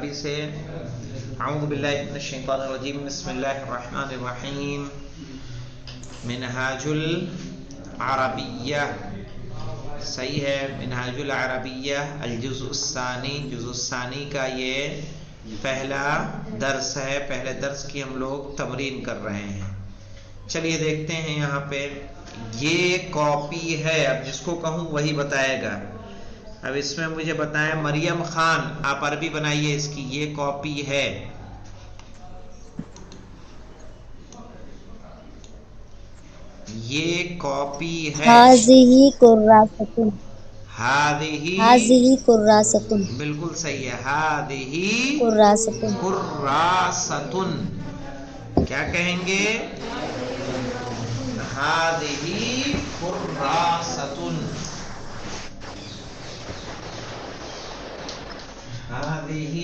عربی سے اعوذ باللہ من الشیطان الرجیم بسم اللہ الرحمن الرحیم منہاج العربیہ صحیح ہے منہاج العربیہ الجزء الثانی جزء الثانی کا یہ پہلا درس ہے. پہلے درس کی ہم لوگ تمرین کر رہے ہیں. چلیے دیکھتے ہیں یہاں پہ یہ کاپی ہے. اب جس کو کہوں وہی بتائے گا. اب اس میں مجھے بتائیں مریم خان آپ عربی بنائیے اس کی. یہ کاپی ہے. یہ کاپی ہے. هذه كراسة. هذه كراسة. بالکل صحیح ہے. هذه كراسة. كراسة. کیا کہیں گے؟ هذه كراسة. هذه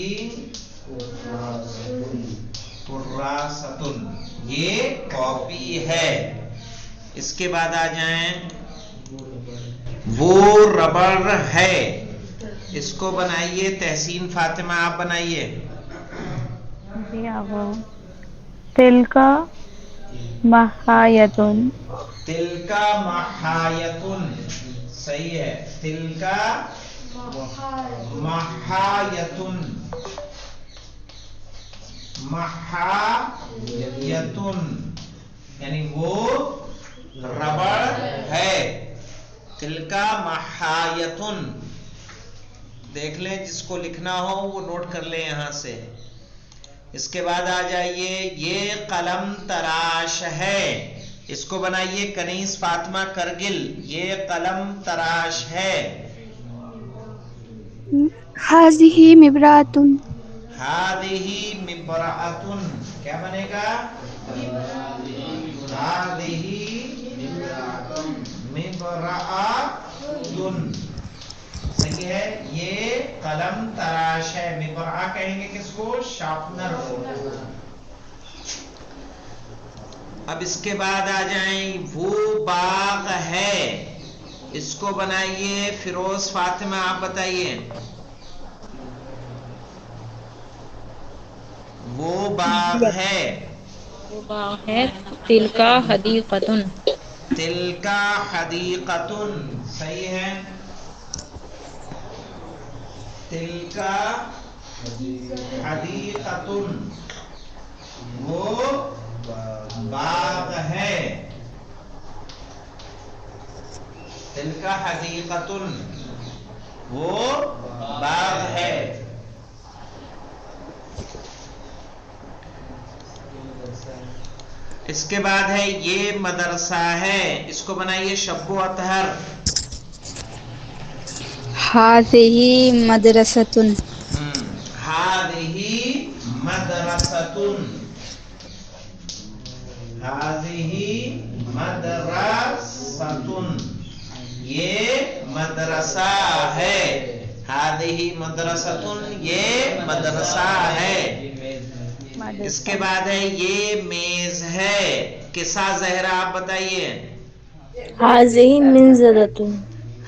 كراسة. یہ کاپی ہے. اس کے بعد آ جائیں وہ ربڑ ہے. اس کو بنائیے تحسین فاطمہ آپ بنائیے. جی آپ تلکا محایتن. تلکا محایتن صحیح ہے. تلکا محایتن. محایتن یعنی وہ ربڑ ہے. تلکا محایتن. دیکھ لیں جس کو لکھنا ہو وہ نوٹ کر لیں یہاں سے. اس کے بعد آ جائیے یہ قلم تراش ہے. اس کو بنائیے کنیز فاطمہ کرگل. یہ قلم تراش ہے. هذه مبرات. هذه مبرأة. کیا بنے گا؟ هذه مبرأة. صحیح ہے. یہ قلم تراش ہے. مبرأ کہیں گے کس کو؟ شارپنر کو. اب اس کے بعد آ جائیں وہ باغ ہے. اس کو بنائیے فیروز فاطمہ آپ بتائیے. وہ باغ ہے. وہ باغ ہے. تلکا حدیقتن. تلکا حدیقتن صحیح ہے. تلکا حدیقتن وہ باغ ہے. تلکا حدیقتن وہ باغ ہے. اس کے بعد ہے یہ مدرسہ ہے. اس کو بنائیے شب و اطہر. هذه مدرسة. هذه مدرسة. هذه مدرسة. یہ مدرسہ ہے. هذه مدرسة. یہ مدرسہ ہے. اس کے بعد ہے یہ میز ہے. قصہ زہرا آپ بتائیے. هذه منزلة.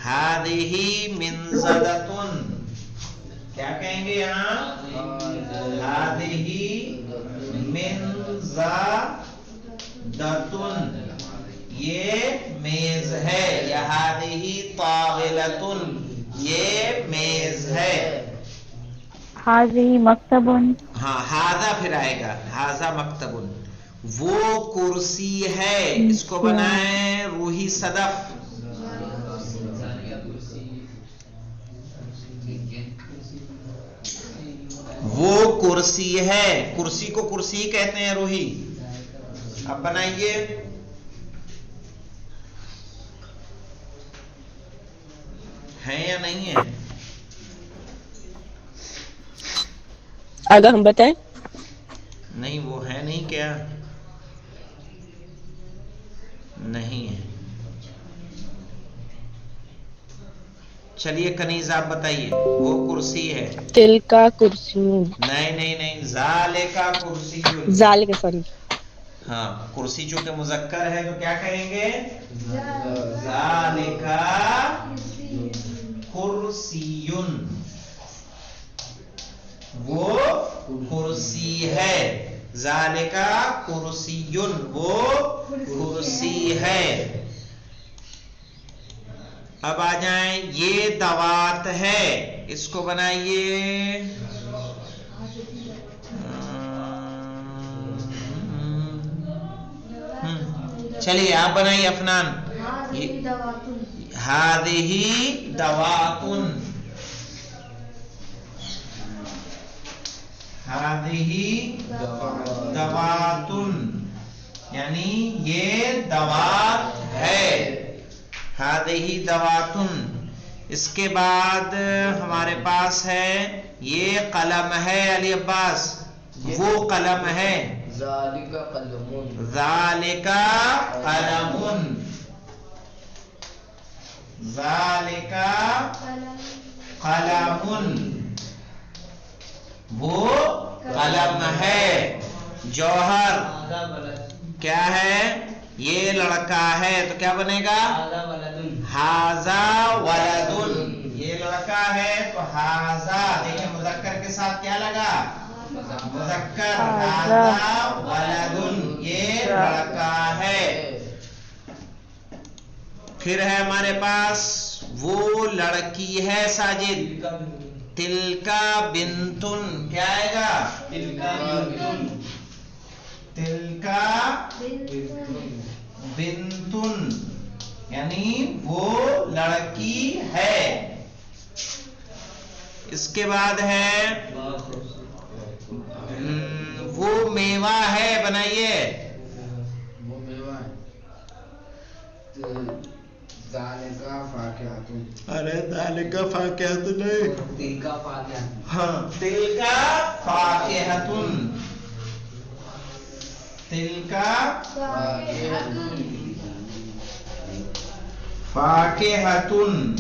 هذه منزلة. کیا کہیں گے یہاں؟ هذه منزلة. یہ میز ہے. یا هذه طاولة. یہ میز ہے. هذه مکتب. ہاں ہاذا پھر آئے گا. ہاذا مکتب. وہ کرسی ہے. اس کو بنائیں روحی صدف. وہ کرسی ہے. کرسی کو کرسی کہتے ہیں روحی. اب بنائیے. ہے یا نہیں ہے؟ آگا ہم بتائیں. نہیں وہ ہے نہیں. کیا نہیں ہے؟ چلیے کنیز آپ بتائیے. وہ کرسی ہے. تلکا کرسی. نہیں ذالکا کرسی. ذالک سوری. ہاں کرسی چونکہ مذکر ہے تو کیا کہیں گے؟ ذالکا کرسی. وہ کرسی ہے. ذالکا کرسیٌ وہ کرسی ہے. اب آ جائیں یہ دوات ہے, اس کو بنائیے. چلیے آپ بنائیے افنان. ہذہ دواتن, ہذہ دواتن یعنی یہ دوات ہے. ہذہ دواتن. اس کے بعد ہمارے پاس ہے یہ قلم ہے علی عباس, وہ قلم ہے. ذالک قلم, ذالک قلم, ذالک قلم وہ قلم ہے. جوہر کیا ہے؟ یہ لڑکا ہے, تو کیا بنے گا؟ ھذا ولد. یہ لڑکا ہے تو ھذا, دیکھیں مذکر کے ساتھ کیا لگا؟ مذکر. ھذا ولد, یہ لڑکا ہے. پھر ہے ہمارے پاس وہ لڑکی ہے ساجد. تلکا بنتن, کیا آئے گا؟ تلکا بنتن یعنی وہ لڑکی ہے. اس کے بعد ہے وہ میوہ ہے, بنائیے. وہ میوہ ہے. ذالک فاکہۃ. ارے ذالک فاکہۃ نہیں, تلک فاکہۃ. ہاں تلک فاکہۃ, تلک فاکہۃ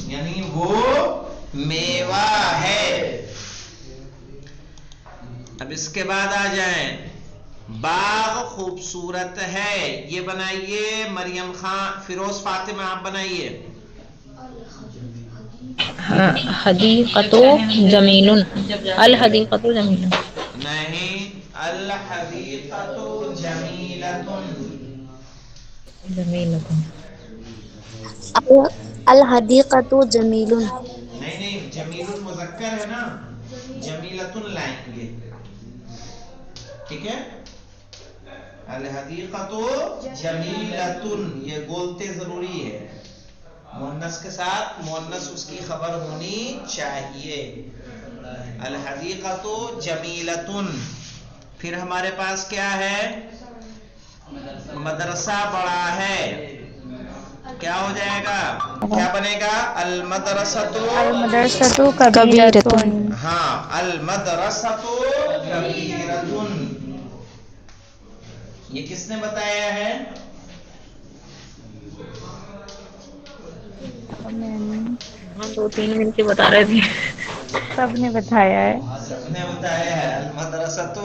یعنی وہ میوہ ہے. اب اس کے بعد آ جائیں باغ خوبصورت ہے, یہ بنائیے. مریم خان, فیروز فاطمہ آپ بنائیے. حدیقۃ جمیل. الحدیقۃ جمیل. نہیں, الحدیقۃ جمیلۃ. جمیلۃ. الحدیقۃ جمیل. نہیں, جمیل مذکر ہے نا, جمیلۃ لائیں گے. ٹھیک ہے, الحدیقۃ جمیلۃ, یہ بولتے ضروری ہے. مؤنث کے ساتھ مؤنث اس کی خبر ہونی چاہیے. الحدیقۃ جمیلۃ. پھر ہمارے پاس کیا ہے؟ مدرسہ بڑا ہے, کیا ہو جائے گا؟ کیا بنے گا؟ المدرسۃ کبیرۃ. ہاں, المدرسۃ کبیرۃ. یہ کس نے بتایا ہے؟ ہم 2-3 منٹ کے بتا رہے تھے. سب نے بتایا ہے. سب نے بتایا ہے. المدرسۃ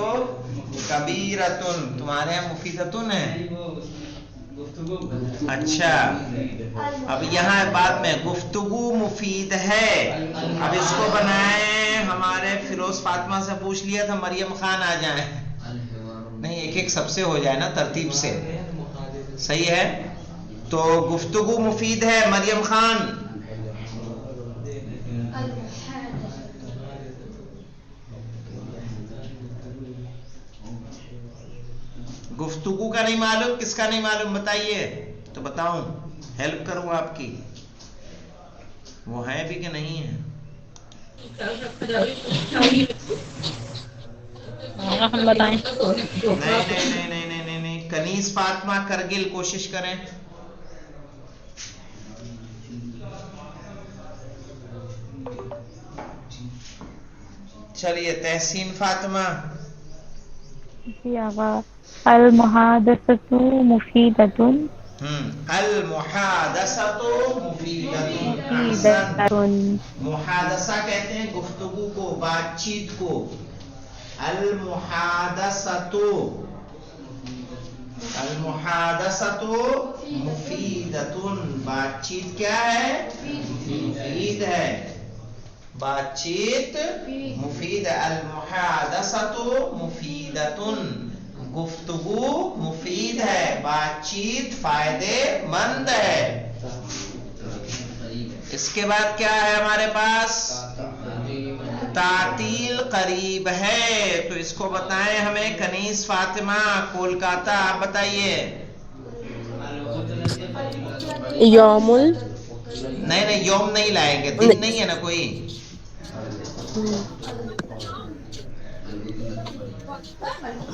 کبیرۃ. تمہارے یہاں مفیدۃ ہے. اچھا, اب یہاں بعد میں گفتگو مفید ہے. اب اس کو بنائیں. ہمارے فیروز فاطمہ سے پوچھ لیا تھا, مریم خان آ جائیں. نہیں, ایک ایک سب سے ہو جائے نا ترتیب سے. صحیح ہے, تو گفتگو مفید ہے. مریم خان, گفتگو کا نہیں معلوم, کس کا نہیں معلوم بتائیے تو بتاؤں, ہیلپ کروں آپ کی. وہ ہے بھی کہ نہیں ہے؟ ہم بتائیں. نہیں, کنیز فاطمہ کرگل کوشش کریں. چلیے, تحسین فاطمہ. جی آقا. المحادثۃ مفیدۃ. المحادثۃ مفیدۃ. مفیدۃ. محادثہ کہتے ہیں گفتگو کو, بات چیت کو. المحادثۃ, المحادثۃ مفیدۃ. بات چیت کیا ہے؟ مفید ہے. بات چیت مفید ہے. المحادثۃ مفیدۃ، گفتگو مفید ہے، بات چیت فائدے مند ہے. اس کے بعد کیا ہے ہمارے پاس؟ تعطیل قریب ہے. تو اس کو بتائیں ہمیں کنیز فاطمہ کولکاتہ، آپ بتائیے. یوم ال نہیں یوم نہیں لائیں گے، دن نہیں ہے نا کوئی.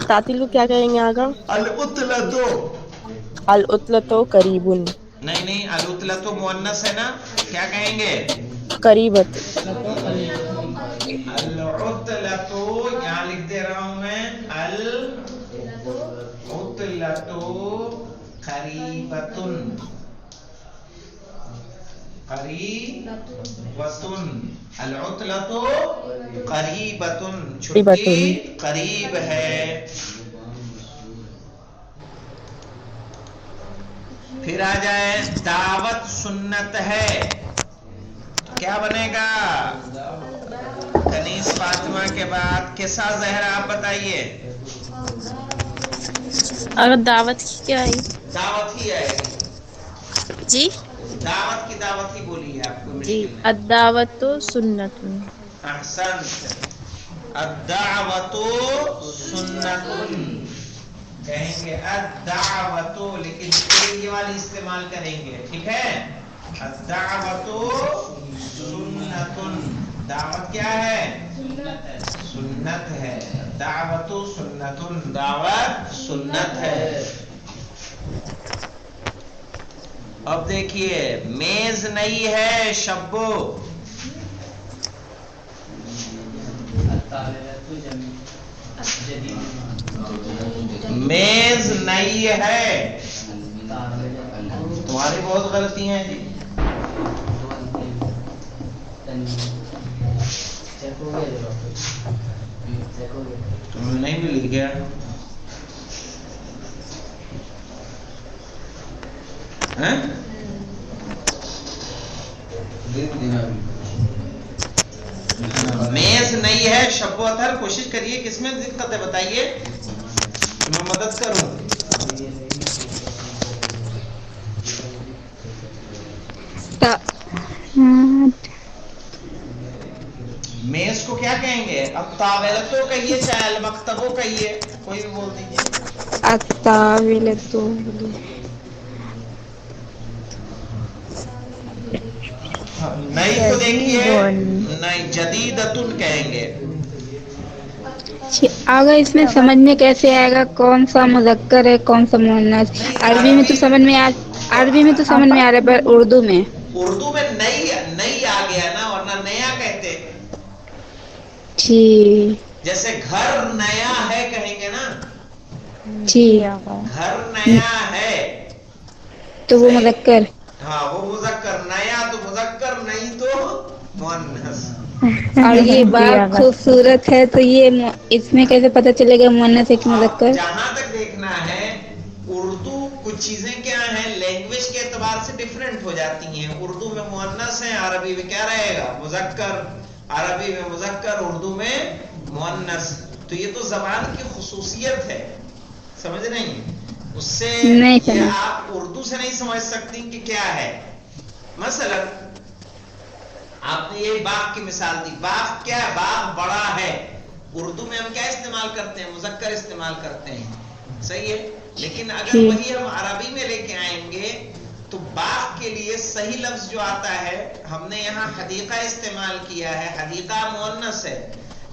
تعطیل کو کیا کہیں گے آگا؟ العطلۃ. العطلۃ قریب. نہیں العطلۃ مؤنث ہے نا، کیا کہیں گے؟ قریبت. العطلۃ یہاں لکھ دے رہا ہوں میں، العطلۃ قریبۃ. العطلۃ قریبۃ، چھٹی قریب ہے. پھر آ جائے دعوت سنت ہے، کیا بنے گا؟ کنیز فاطمہ کے بعد کیسا زہرا آپ بتائیے. اگر دعوت کی کیا آئی؟ دعوت ہی آئے گی جی دعوت کی، دعوت ہی بولی ہے آپ کو جی. مشکل نہیں. الدعوت سنت. احسنت. الدعوت سنت کہیں گے، الدعوت، لیکن پھر یہ والی استعمال کریں گے، ٹھیک ہے. الدعوت سنت، دعوت کیا ہے؟ سنت ہے. دعوت سنت، دعوت سنت ہے. اب دیکھیے میز نہیں ہے شبو. میز نہیں ہے، تمہاری بہت غلطی ہیں جی. تمہیں نہیں مل گیا. میز نہیں ہے شب و اتھر. کوشش کریے کس میں دقت ہے بتائیے، میں مدد کروں. میز کو کیا کہیں گے؟ اب طاولتو کہیے چاہے المکتبو کہیے، کوئی بھی بول دیجیے. الطاولۃ. نہیں تو دیکھیے، نہیں جدیدتن کہیں گے. آگا اس میں سمجھ میں کیسے آئے گا کون سا مذکر ہے کون سا مؤنث؟ عربی میں تو سمجھ میں آ رہا ہے، پر اردو میں نئی آ گیا نا، ورنہ نیا کہتے. جی جیسے گھر نیا ہے کہیں گے نا، جی. گھر نیا ہے. تو وہ صحیح. مذکر. ہاں وہ مذکر، نیا تو مذکر، نہیں تو مؤنث. اور یہ بات خوبصورت ہے، تو یہ اس میں کیسے پتہ چلے گا مؤنث ہے کہ اب مذکر؟ جہاں تک دیکھنا ہے، اردو کچھ چیزیں کیا ہیں لینگویج کے اعتبار سے ڈیفرنٹ ہو جاتی ہیں. اردو میں مؤنث ہے، عربی میں کیا رہے گا؟ مذکر. عربی میں مذکر، اردو میں مؤنث. تو یہ تو زبان کی خصوصیت ہے، سمجھ نہیں؟ اس سے نہیں یہ سمجھ. آپ اردو سے نہیں سمجھ سکتی کہ کیا ہے. مثلا آپ نے یہ باغ کی مثال دی، باغ کیا ہے؟ باغ بڑا ہے. اردو میں ہم کیا استعمال کرتے ہیں؟ مذکر استعمال کرتے ہیں، صحیح ہے. لیکن اگر جی. وہی ہم عربی میں لے کے آئیں گے تو باغ کے لیے صحیح لفظ جو آتا ہے، ہم نے یہاں حدیقہ استعمال کیا ہے، حدیقہ مؤنث ہے،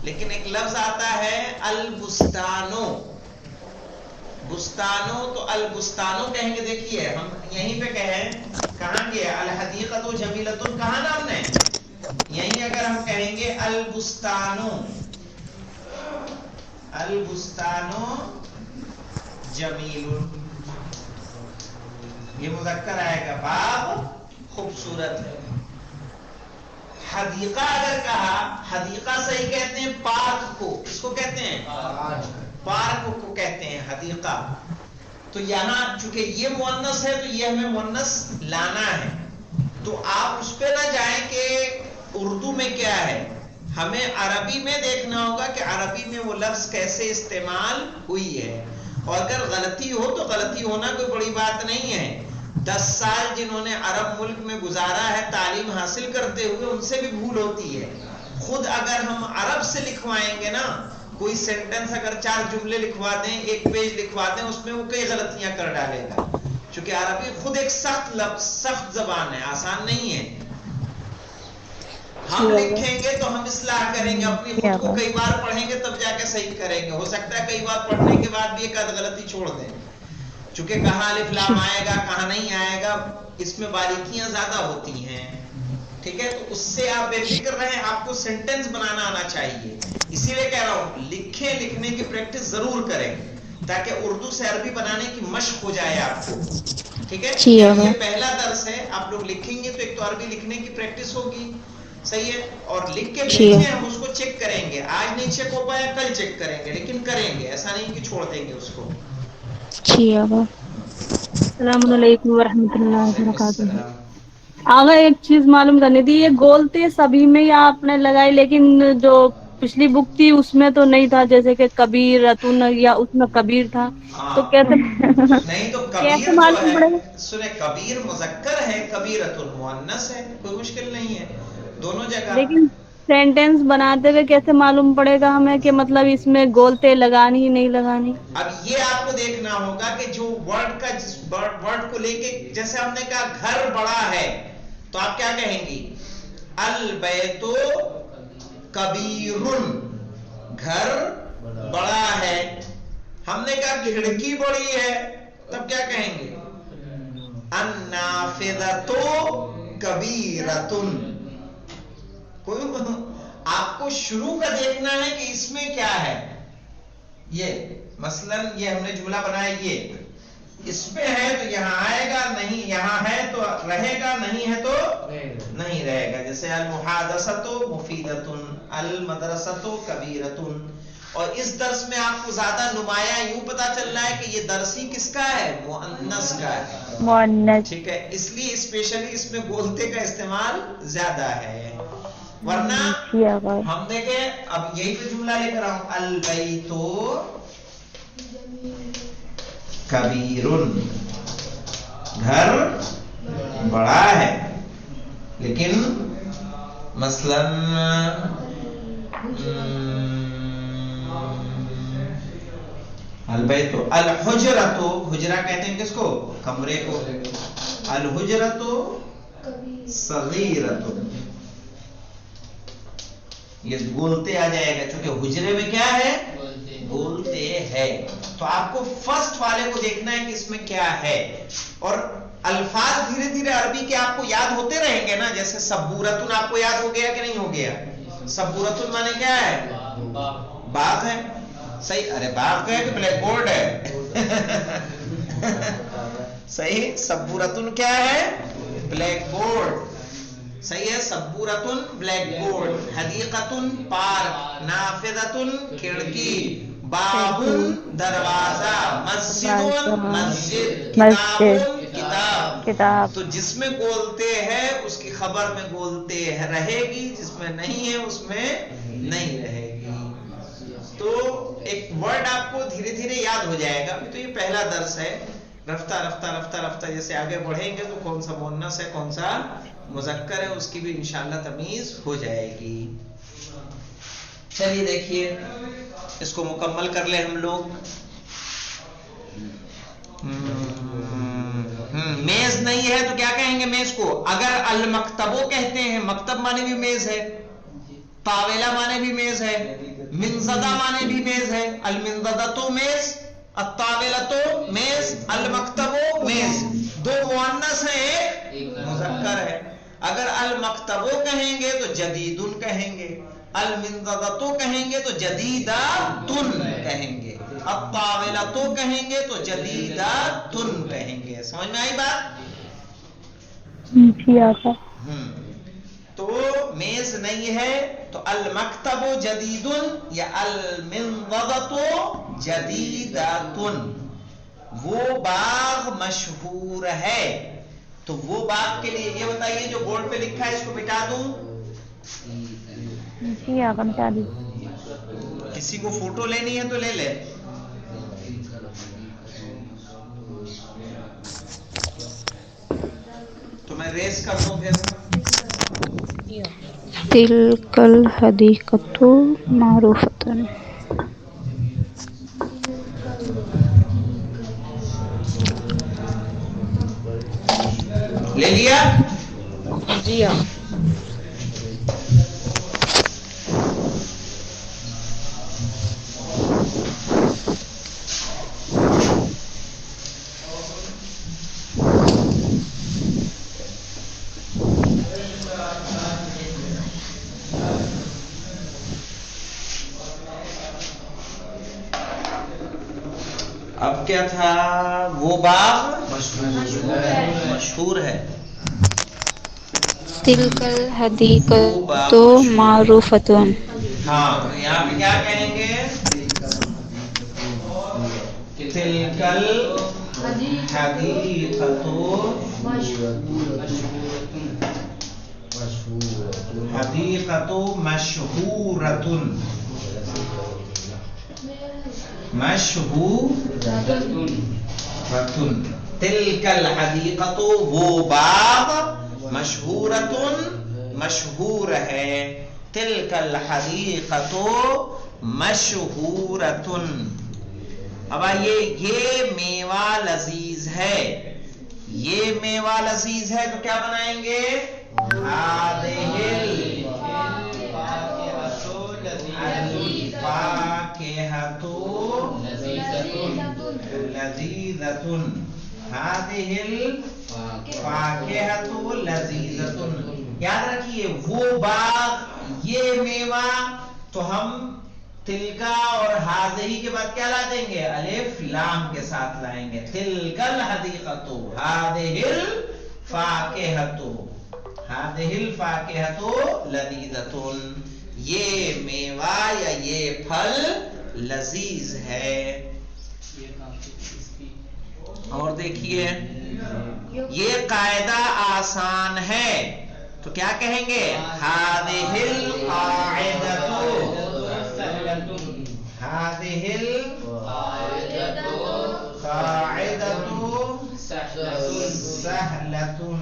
لیکن ایک لفظ آتا ہے البستانو. بستانو، تو البستانو کہیں گے. دیکھیے ہم یہیں پہ کہیں، کہاں گیا؟ الحدیقۃ جمیلۃ کہاں نا ہم نے؟ یہیں اگر ہم کہیں گے البستانو، البستانو جمیل، یہ مذکر آئے گا، باغ خوبصورت ہے. حدیقہ اگر کہا، حدیقہ صحیح کہتے ہیں پارک کو. کس کو کہتے ہیں؟ پارک کو کہتے ہیں حدیقہ. تو یہاں چونکہ یہ مؤنث ہے تو یہ ہمیں مؤنث لانا ہے. تو آپ اس پہ نہ جائیں کہ उर्दू में क्या है, हमें अरबी में देखना होगा कि अरबी में वो लफ्ज कैसे इस्तेमाल हुई है। और अगर गलती हो तो गलती होना कोई बड़ी बात नहीं है। 10 साल जिन्होंने अरब मुल्क में गुजारा है तालीम हासिल करते हुए, उनसे भी भूल होती है। खुद अगर हम अरब से लिखवाएंगे ना, कोई सेंटेंस अगर 4 जुमले लिखवा दें, 1 पेज लिखवा दें, उसमें वो कई गलतियां कर डालेगा, क्योंकि अरबी खुद एक सख्त जबान है, आसान नहीं है। हम लिखेंगे तो हम इस्लाह करेंगे अपनी, खुद को कई बार पढ़ेंगे तब जाके सही करेंगे। हो सकता है कई बार पढ़ने के बाद भी एक आध गलती छोड़ दें, चूंकि कहाँ अलिफ लाम आएगा कहाँ नहीं आएगा, इसमें बारीकियां ज्यादा होती हैं। ठीक है, तो उससे आप बेफिक्र रहें, आपको सेंटेंस बनाना आना चाहिए। इसीलिए कह रहा हूं लिखने की प्रैक्टिस जरूर करें, ताकि उर्दू से अरबी बनाने की मशक हो जाए आपको। ठीक है, ये पहला दर्स है, आप लोग लिखेंगे तो एक तो अरबी लिखने की प्रैक्टिस होगी, सही है, और लिख के भेजें, हम उसको चेक करेंगे। आज नहीं चेक हो पाया कल चेक करेंगे, लेकिन करेंगे, ऐसा नहीं कि छोड़ देंगे उसको। अस्सलाम वालेकुम वरहमतुल्लाहि वबरकातुहू। आगे एक चीज मालूम करनी थी, ये गोलते सभी में ही आपने लगाई, लेकिन जो पिछली बुक थी उसमें तो नहीं था, जैसे कि कबीर रतुन या उसमें कबीर था, तो कैसे नहीं तो कबीर कैसे मालूम पड़ेगा? सुने, कबीर मुज़क्कर है, कबीरतुन मुअन्नस है, कोई मुश्किल नहीं है दोनों जगह। लेकिन सेंटेंस बनाते हुए कैसे मालूम पड़ेगा हमें कि मतलब इसमें गोलते लगानी नहीं लगानी? अब ये आपको देखना होगा कि जो वर्ड को लेके, जैसे हमने कहा घर बड़ा है, तो आप क्या कहेंगी, अल बैतु कबीरुन, घर बड़ा है। हमने कहा खिड़की बड़ी है, तब क्या कहेंगे, अन्नाफिदतु कबीरतुन। कोई आपको शुरू का देखना है कि इसमें क्या है। ये मसलन ये हमने जुमला बनाया, ये इसमें है तो यहां आएगा, नहीं यहां है तो रहेगा, नहीं है तो नहीं रहेगा। जैसे अल मुहादसतु मुफीदतुन, अल मदरसतु कबीरतुन। और इस दर्स में आपको ज्यादा नुमाया यूं पता चल रहा है कि ये दर्सी किसका है, मुअन्नस का है, मुअन्नस। ठीक है, इसलिए स्पेशली इसमें गोलते का इस्तेमाल ज्यादा है। वरना हम देखे, अब यही तो जुमला लेकर रहा हूं, अल बैतु कबीरुन, घर बड़ा है, लेकिन मसलन अल बैतु, अल हुजरतु, हुजरा कहते हैं किसको, कमरे को, अल हुजरतु सगीरतु, ये बोलते आ जाएगा, क्योंकि हुजरे में क्या है, बोलते है। तो आपको फर्स्ट वाले को देखना है कि इसमें क्या है। और अल्फाज धीरे धीरे अरबी के आपको याद होते रहेंगे ना, जैसे सबूरतुन आपको याद हो गया कि नहीं हो गया, सबूरतुन माने क्या है, बाग है, सही, अरे बाग है कि ब्लैक बोर्ड है सही, सबूरतुन क्या है, ब्लैक बोर्ड, सही है, सबूरतुन ब्लैक बोर्ड, हदीकतुन पार्क, नाफिदतुन खिड़की, बाबुन दरवाजा, मस्जिदुन मस्जिद, किताब किताब। तो जिसमें गोलते हैं उसकी खबर में गोलते रहेगी, जिसमें नहीं है उसमें नहीं रहेगी। तो एक वर्ड आपको धीरे धीरे याद हो जाएगा। तो ये पहला दर्स है, रफ्ता रफ्ता रफ्ता रफ्ता जैसे आगे बढ़ेंगे तो कौन सा मुअन्नस है कौन सा मुज़क्कर है उसकी भी इंशाअल्लाह तमीज हो जाएगी। चलिए देखिए, इसको मुकम्मल कर ले हम लोग। मेज नहीं है तो क्या कहेंगे मेज को, अगर अल मकतबो कहते हैं, मकतब माने भी मेज है, तावेला माने भी मेज है, मिनज़दा माने भी मेज है, अल मिनज़दा तो मेज, अत्तावेला तो मेज, अल मकतबो मेज, दो मुअन्नस है एक मुज़क्कर है। अगर अल मकतबो कहेंगे तो जदीदुन कहेंगे, अल मिनज़दतु कहेंगे तो जदीदातुन कहेंगे, अत्ताविलतु कहेंगे तो जदीदातुन कहेंगे। समझ में आई बात? जी आका। तो मेज नहीं है तो अल मकतबु जदीदुन या अल मिनज़दतु जदीदातुन। वो बाग मशहूर है, तो वो बाग के लिए ये बताइए जो बोर्ड पे लिखा है इसको मिटा दूं, जी आका मिटा दीजिए। किसी को फोटो लेनी है तो ले ले। तो मैं रेस कर दूं फिर। तिलकल हदीकतु मारूफतुन। ले लिया? जी हाँ। अब क्या था? वो बाग मशहूर है। तिलकल हदीकतु मारूफतुन। हाँ, तो यहाँ पे क्या कहेंगे? तिलकल हदीकतु मशहूरतुन। मशहूरतुन। तिलकल हदीकतु वो बाग मशहूरतुन मशहूर है। तिलकल हदीकतु मशहूरतुन। अब आइए, ये मेवा लजीज है। ये मेवा लजीज है तो क्या बनाएंगे? हादिहिल फाकिहतु लजीजतुन। हादिहिल फाकिहतु लजीजतुन। याद रखिए, वो बाग, ये मेवा, तो हम तिलका और हाज़िही के बाद क्या ला देंगे? अलिफ लाम के साथ लाएंगे। तिलकल हदीकतु हादिहिल फाकिहतु। हादिहिल फाकिहतु लजीजतुन। ये मेवा या ये फल लजीज है। और देखिए, ये कायदा आसान है तो क्या कहेंगे? हादिहिल कायदतु। हादिहिल कायदतु सहलतुन।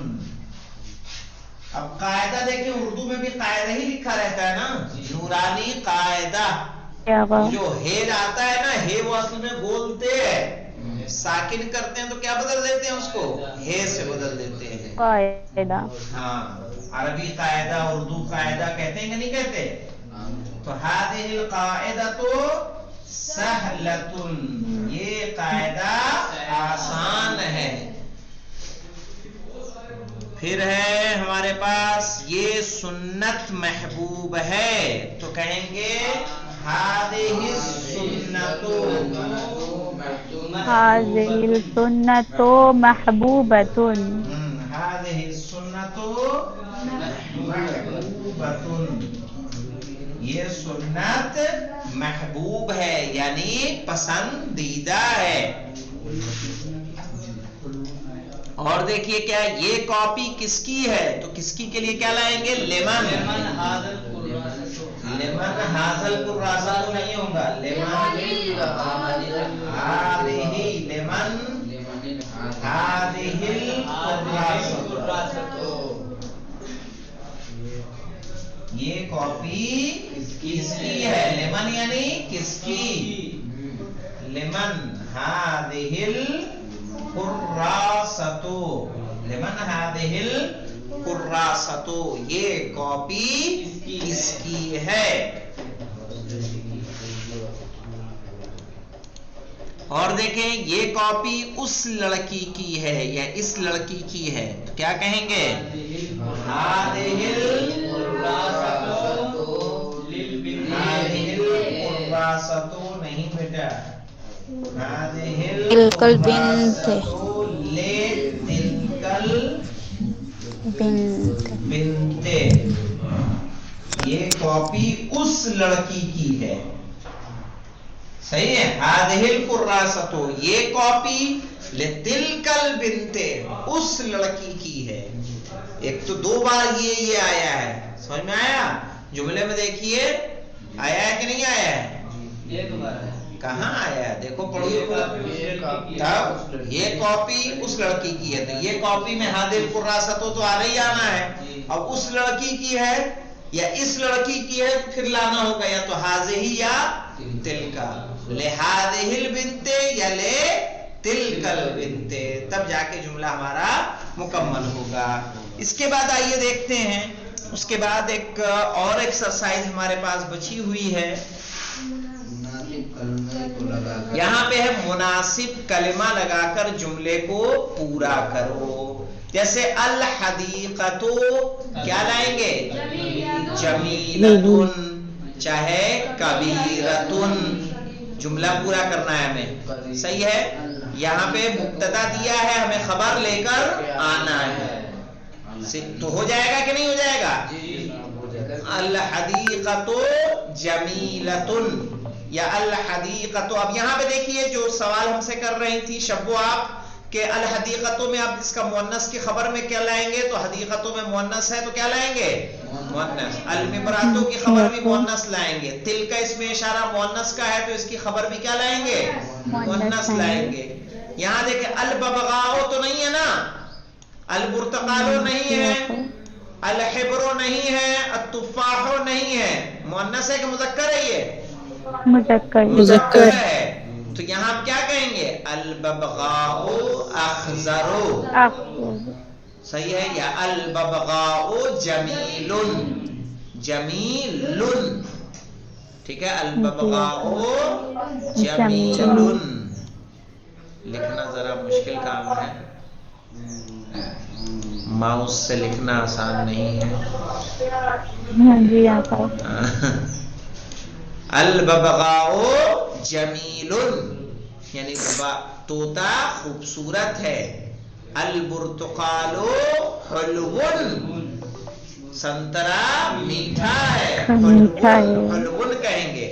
अब कायदा देखिए, उर्दू में भी कायदा ही लिखा रहता है ना, नूरानी कायदा। जो हे आता है ना, हे वो असल में बोलते हैं, साकिन करते हैं तो क्या बदल देते हैं उसको? हे से बदल देते हैं। कायदा। हाँ, अरबी कायदा, उर्दू कायदा कहते हैं कि नहीं कहते? तो हादिहिल कायदतु सहलतुन। ये कायदा आसान है। फिर है हमारे पास ये सुन्नत महबूब है तो कहेंगे हादिहिस सुन्नतु। हाज़िहिल सुन्नतु महबूबतुन। हादिहिस सुन्नतु महबूबतुन। ये सुन्नत महबूब है यानी पसंदीदा है। और देखिए क्या, ये कॉपी किसकी है तो किसकी के लिए क्या लाएंगे? लेमन। लेमन हाजल कुर्रासतु नहीं होगा, लेमन हादिही। लेमन हादिहिल कुर्रासतु। ये कॉपी किसकी है? लेमन यानी किसकी? लेमन हादिहिल कुर्रासतु। लेमन हादिहिल कुर्रासतु। ये कॉपी किसकी है? और देखें, ये कॉपी उस लड़की की है या इस लड़की की है तो क्या कहेंगे? हादिहिल कुर्रासतु नहीं बेटा, तिलकल बिन्ते। तिलकल बिन्ते। ये कॉपी उस लड़की की है। सही है। हादिहिल कुर्रासतु, ये कॉपी ले तिलकल बिन्ते, उस लड़की की है। एक तो 2 बार ये आया है, समझ में आया? जुमले में देखिए आया है कि नहीं आया है? एक बार है। कहाँ आया है? देखो पढ़िए। तब ये कॉपी उस लड़की की है, तो ये कॉपी में हादिल कुर्रासतो तो आना ही आना है। अब उस लड़की की है या इस लड़की की है, फिर लाना होगा या तो हाज़िही या तिलका, ले हाज़िहिल बिन्ते या ले तिलकल बिन्ते, तब जाके जुमला हमारा मुकम्मल होगा। इसके बाद आइए देखते हैं, उसके बाद एक और एक्सरसाइज हमारे पास बची हुई है। यहाँ पे है मुनासिब कलिमा लगाकर जुमले को पूरा करो। जैसे अल हदीक़तु क्या लाएंगे? जमीलतुन, चाहे कबीरतुन, जुमला पूरा करना है हमें, सही है? यहाँ पे मुब्तदा दिया है, हमें खबर लेकर आना है, तो हो जाएगा कि नहीं हो जाएगा? अल हदीक़तु जमीलतुन या अल हदीक़तु। अब यहाँ पे देखिए जो सवाल हमसे कर रही थी शब्बो आप के अल हदीक़तु में आप इसका मुअन्नस की खबर में क्या लाएंगे? तो हदीक़तु में मुअन्नस है तो क्या लाएंगे? मुअन्नस। अल मिबरातु की खबर भी मुअन्नस लाएंगे। तिल का इसमें इशारा मुअन्नस का है तो इसकी खबर भी क्या लाएंगे? मुअन्नस लाएंगे। यहाँ देखे अल बबगाओ तो नहीं है ना, अल बुर्तकालो नहीं है, अल हिब्रो नहीं है, अल तुफ़ाहो नहीं है, मुअन्नस है कि मुज़क्कर है? ये मुज़क्कर है, तो यहाँ आप क्या कहेंगे? अल बबगाओ अखज़रो, सही है? या अल बबगाओ जमीलुन, जमीलुन, ठीक है? अल बबगाओ जमीलुन। लिखना जरा मुश्किल काम है, माउस से लिखना आसान नहीं है। अल बबगाओ जमीलुन यानी तोता खूबसूरत है। अल बुर्तुकालो हलवुन, संतरा मीठा है, हलवुन कहेंगे।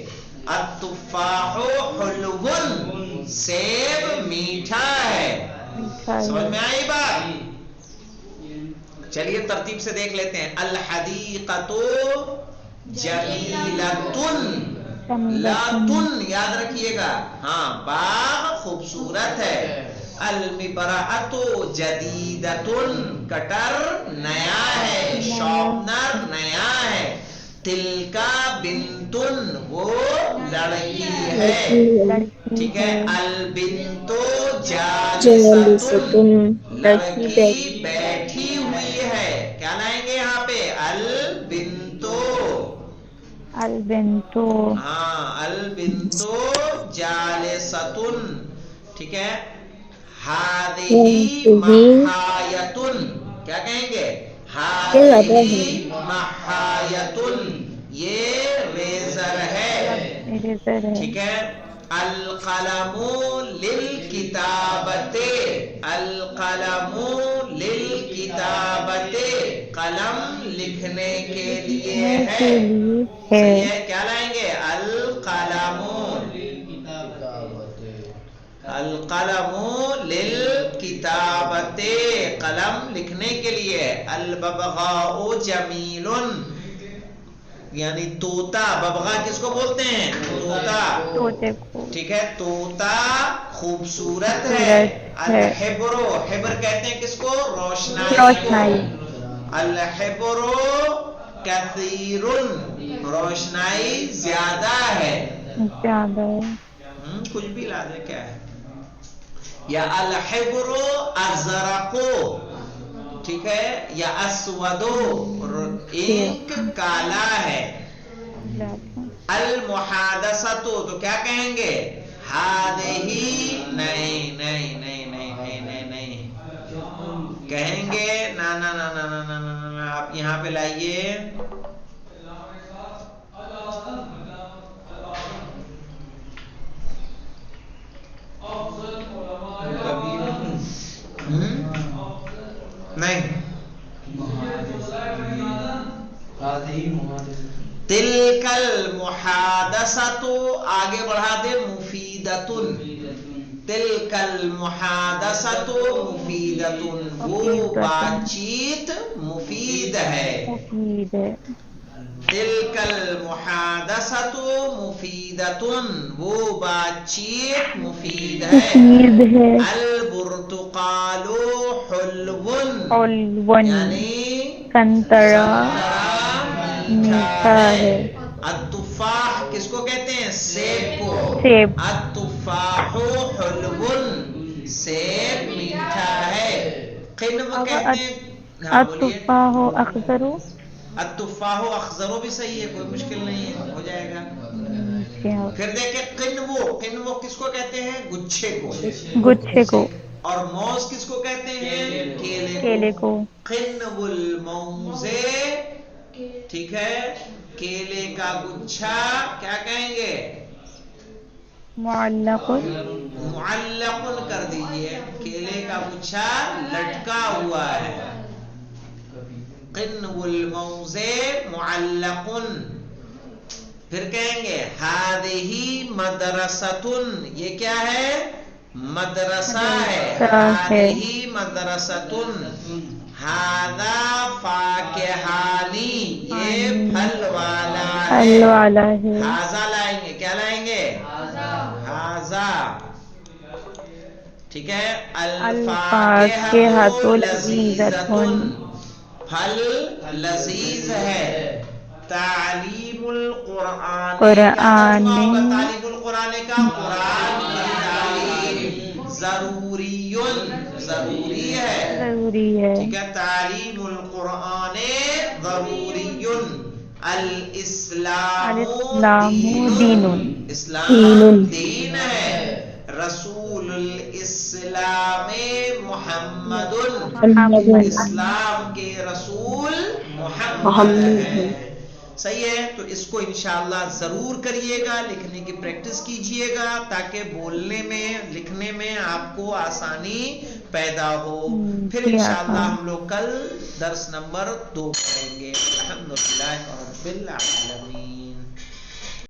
अत्तुफ़ाहो हलवुन, सेब मीठा है। समझ में आई बात? चलिए तरतीब से देख लेते हैं। अल हदीक़तु जमीलतुन, लातुन याद रखिएगा, हाँ बाग खूबसूरत है। अल मिबराअतु जदीदतुन, कटर नया है, शॉर्पनर नया है। तिलका बिन्तुन, वो लड़की है, ठीक है? अल बिन्तु जालिसतुन, लड़की बैठी हुई है। क्या लाएंगे यहाँ पे? अल बिन्तु, अल बिन्तु, हाँ अल बिन्तु जालिसतुन, ठीक है? हादिही महायतुन, क्या कहेंगे? हादिही महायतुन, ये रेजर है, ठीक है? अल कलमु लिल किताबते, अल कलमु लिल किताबते, कलम लिखने के लिए है, सही है? क्या लाएंगे? अल कलमु, अल कलमु लिल किताबते, कलम लिखने के लिए। अल बबगाओ जमीलुन यानी तोता, बबगा किसको बोलते हैं? तोता, तोते को, ठीक है? तोता खूबसूरत है। अल हिब्रो, हिब्र कहते हैं किसको? रोशनाई, रोशनाई। अल हिब्रो कसीरुन, रोशनाई ज्यादा है, ज्यादा है। कुछ भी ला दे, क्या है? या अल हिब्रो अज़रक़ो, ठीक है? या अस्वदो, इंक काला है। अल मुहादसतु तो क्या कहेंगे? हादिही, नहीं नहीं नहीं नहीं नहीं नहीं नहीं कहेंगे, ना ना ना ना ना ना ना ना, आप यहाँ पे लाइए। नहीं, तिलकल मुहादसतु आगे बढ़ा दे मुफीदतुन, تلکل محادثۃ مفیدۃ، وہ بات چیت مفید ہے. مفید ہے. تلکل محادثۃ مفیدۃ، وہ بات چیت مفید ہے. مفید ہے. البرتقال حلو، حلون یعنی سنترا میٹھا ہے. التفاح کس کو کہتے ہیں؟ سیب کو. سیب. التفاح حلو، سیب میٹھا ہے. قنو کہتے ہیں. ہاں بولیے. التفاح اخضر. التفاح اخضر بھی صحیح ہے، کوئی مشکل نہیں ہے، ہو جائے گا. پھر دیکھیں قنو، قنو کس کو کہتے ہیں؟ گچھے کو. گچھے کو. اور موز کس کو کہتے ہیں؟ کیلے کو. قنو الموز، ٹھیک ہے، کیلے کا گچھا کیا کہیں گے؟ معلق. معلق کر دیجئے، کیلے کا گچھا لٹکا ہوا ہے. قنو الموز معلق. پھر کہیں گے ہذہ مدرسۃ، یہ کیا ہے؟ مدرسہ ہے. ہذہ مدرسۃ. ھذا فاکہان، یہ پھل والا ہے. پھل والا ہے. ھذا لائیں گے، کیا لائیں گے؟ ھذا. ٹھیک ہے. الفاکہۃ لذیذۃ، پھل لذیذ ہے. تعلیم القرآن، قرآن تعلیم القرآن کا قرآن کی تعلیم ضروری، ضروری ہے. ضروری ہے. ٹھیک ہے. تعلیم القرآن ضروری. الاسلام دین، اسلام دین ہے. رسول الاسلام محمد، اسلام کے رسول محمد ہے. صحیح ہے. تو اس کو انشاءاللہ ضرور کریے گا، لکھنے کی پریکٹس کیجئے گا تاکہ بولنے میں لکھنے میں آپ کو آسانی پیدا ہو. پھر انشاءاللہ ہم لوگ کل درس نمبر 2 پڑھیں گے. الحمدللہ رب العالمین.